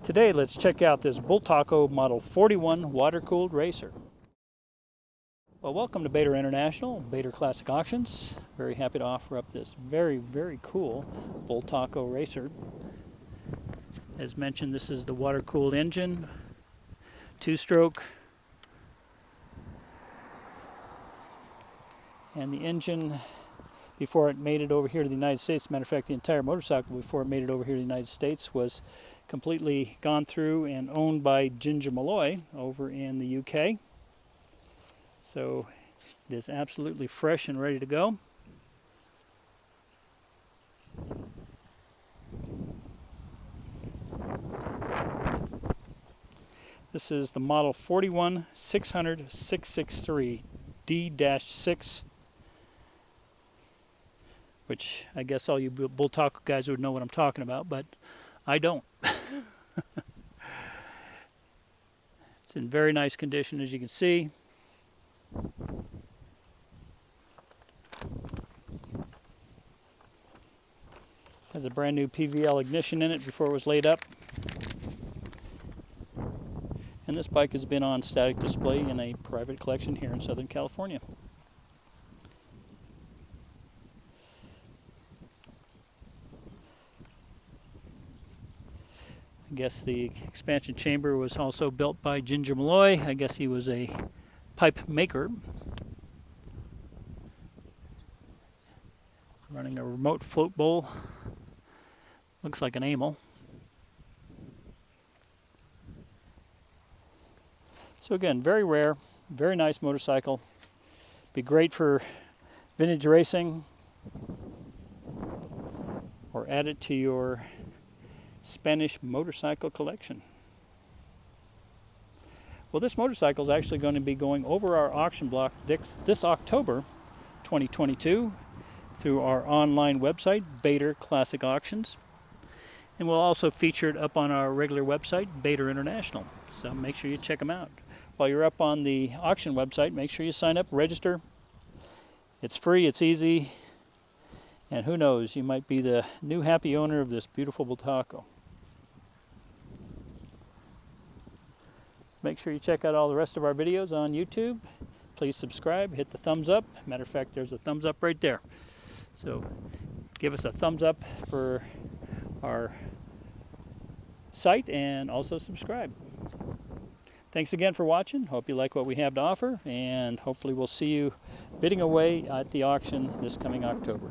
Today, let's check out this Bultaco Model 41 water-cooled racer. Well, welcome to Bator International, Bator Classic Auctions. Very happy to offer up this very cool Bultaco racer. As mentioned, this is the water-cooled engine, two-stroke. And the engine, before it made it over here to the United States, as a matter of fact, the entire motorcycle before it made it over here to the United States was completely gone through and owned by Ginger Malloy over in the UK. So it is absolutely fresh and ready to go. This is the model 41 600 663 D-6, which I guess all you Bultaco guys would know what I'm talking about, but I don't. It's in very nice condition, as you can see. Has a brand new PVL ignition in it before it was laid up. And this bike has been on static display in a private collection here in Southern California. I guess the expansion chamber was also built by Ginger Malloy. I guess he was a pipe maker. Running a remote float bowl. Looks like an amel. So again, very rare, very nice motorcycle. Be great for vintage racing, or add it to your Spanish motorcycle collection. Well, this motorcycle is actually going to be going over our auction block this October 2022 through our online website, Bator Classic Auctions. And we'll also feature it up on our regular website, Bator International. So make sure you check them out. While you're up on the auction website, make sure you sign up, register. It's free, it's easy, and who knows, you might be the new happy owner of this beautiful Bultaco. So make sure you check out all the rest of our videos on YouTube. Please subscribe, hit the thumbs up. Matter of fact, there's a thumbs up right there. So give us a thumbs up for our site and also subscribe. Thanks again for watching. Hope you like what we have to offer, and hopefully we'll see you bidding away at the auction this coming October.